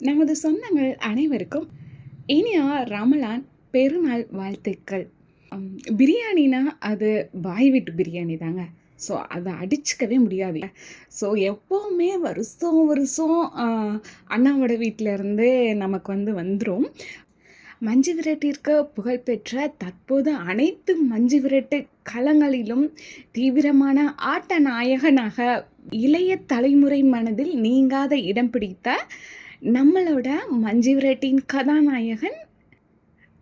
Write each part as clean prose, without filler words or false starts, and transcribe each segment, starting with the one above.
நமது சொந்தங்கள் அனைவருக்கும் இனிய ரமலான் பெருநாள் வாழ்த்துக்கள். பிரியாணினா அது பாய் வீட்டு பிரியாணி தாங்க. ஸோ அதை அடிச்சுக்கவே முடியாது. ஸோ எப்போவுமே வருஷம் வருஷம் அண்ணாவோட வீட்டிலேருந்து நமக்கு வந்துடும். மஞ்சு விரட்டிற்கு புகழ்பெற்ற தற்போது அனைத்து மஞ்சு விரட்டு களங்களிலும் தீவிரமான ஆட்ட நாயகனாக இளைய தலைமுறை மனதில் நீங்காத இடம் பிடித்த நம்மளோட மஞ்சு விரட்டின் கதாநாயகன்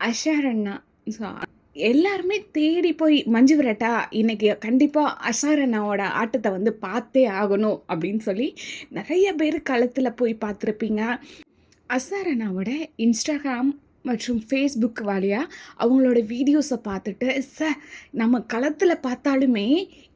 அஷார் அண்ணா. ஸோ எல்லாருமே தேடி போய் மஞ்சு விரட்டா இன்னைக்கு கண்டிப்பாக அஷார் அண்ணாவோட ஆட்டத்தை பார்த்தே ஆகணும் அப்படின்னு சொல்லி நிறைய பேர் களத்தில் போய் பார்த்துருப்பீங்க. அஷார் அண்ணாவோட இன்ஸ்டாகிராம் மற்றும் ஃபேஸ்புக் வழியாக அவங்களோட வீடியோஸை பார்த்துட்டு நம்ம களத்தில் பார்த்தாலுமே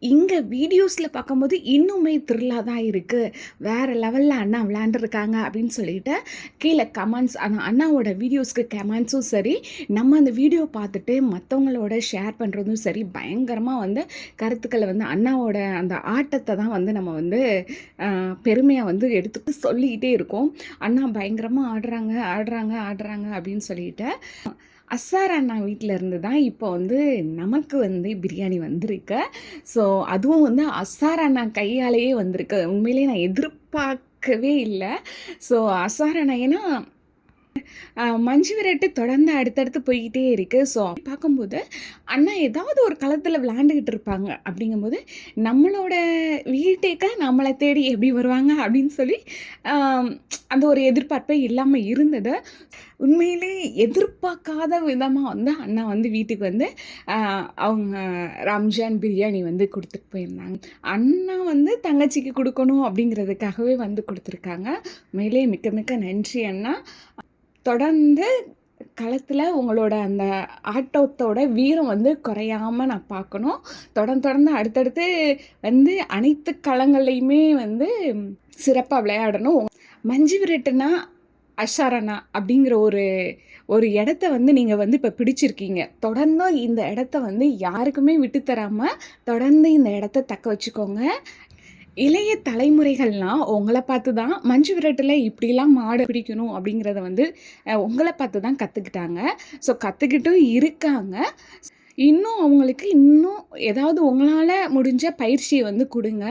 இங்கே வீடியோஸில் பார்க்கும்போது இன்னுமே த்ரில்லாக தான் இருக்குது, வேறு லெவலில் அண்ணா விளையாண்டுருக்காங்க அப்படின்னு சொல்லிட்டு கீழே கமெண்ட்ஸ், அந்த அண்ணாவோட வீடியோஸ்க்கு கமெண்ட்ஸும் சரி, நம்ம அந்த வீடியோ பார்த்துட்டு மற்றவங்களோட ஷேர் பண்ணுறதும் சரி, பயங்கரமாக கருத்துக்களை அண்ணாவோட அந்த ஆட்டத்தை தான் நம்ம பெருமையாக எடுத்துட்டு சொல்லிக்கிட்டே இருக்கோம். அண்ணா பயங்கரமாக ஆடுறாங்க ஆடுறாங்க ஆடுறாங்க அப்படின்னு சொல்லிட்டு அஷார் அண்ணா வீட்டில் இருந்து தான் இப்போ நமக்கு பிரியாணி வந்திருக்கு. ஸோ அதுவும் அஷார் அண்ணா கையாலேயே வந்திருக்கு. உண்மையிலே நான் எதிர்பார்க்கவே இல்லை. ஸோ அஷார் அண்ணா ஏன்னா மஞ்சு விரட்டு தொடர்ந்து அடுத்தடுத்து போய்கிட்டே இருக்குது. ஸோ பார்க்கும்போது அண்ணா ஏதாவது ஒரு களத்தில் விளையாண்டுக்கிட்டு இருப்பாங்க. அப்படிங்கும்போது நம்மளோட வீட்டுக்கு நம்மளை தேடி எப்படி வருவாங்க அப்படின்னு சொல்லி அந்த ஒரு எதிர்பார்ப்பே இல்லாமல் இருந்தது. உண்மையிலே எதிர்பார்க்காத விதமாக அண்ணா வீட்டுக்கு அவங்க ரம்ஜான் பிரியாணி கொடுத்துட்டு போயிருந்தாங்க. அண்ணா தங்கச்சிக்கு கொடுக்கணும் அப்படிங்கிறதுக்காகவே கொடுத்துருக்காங்க. உண்மையிலே மிக்க மிக்க நன்றி அண்ணா. தொடர்ந்து களத்தில் உங்களோட அந்த ஆட்டத்தோட வீரம் குறையாமல் நான் பார்க்கணும். தொடர்ந்து அடுத்தடுத்து அனைத்து களங்கள்லையுமே சிறப்பாக விளையாடணும். மஞ்சு விரட்டுனா அஷார் அண்ணா அப்படிங்கிற ஒரு இடத்த நீங்கள் இப்போ பிடிச்சிருக்கீங்க. தொடர்ந்து இந்த இடத்த யாருக்குமே விட்டுத்தராமல் தொடர்ந்து இந்த இடத்த தக்க வச்சுக்கோங்க. இளைய தலைமுறைகள்லாம் உங்களை பார்த்து தான் மஞ்சு விரட்டில் இப்படிலாம் மாடு பிடிக்கணும் அப்படிங்கிறத உங்களை பார்த்து தான் கற்றுக்கிட்டாங்க. ஸோ கற்றுக்கிட்டும் இருக்காங்க. இன்னும் அவங்களுக்கு இன்னும் ஏதாவது உங்களால் முடிஞ்ச பயிற்சியை கொடுங்க.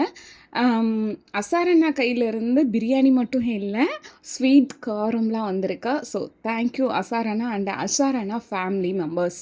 அஷார் அண்ணா கையிலேருந்து பிரியாணி மட்டும் இல்லை, ஸ்வீட் காரம்லாம் வந்திருக்கா. ஸோ தேங்க்யூ அஷார் அண்ணா அண்ட் அஷார் அண்ணா ஃபேமிலி மெம்பர்ஸ்.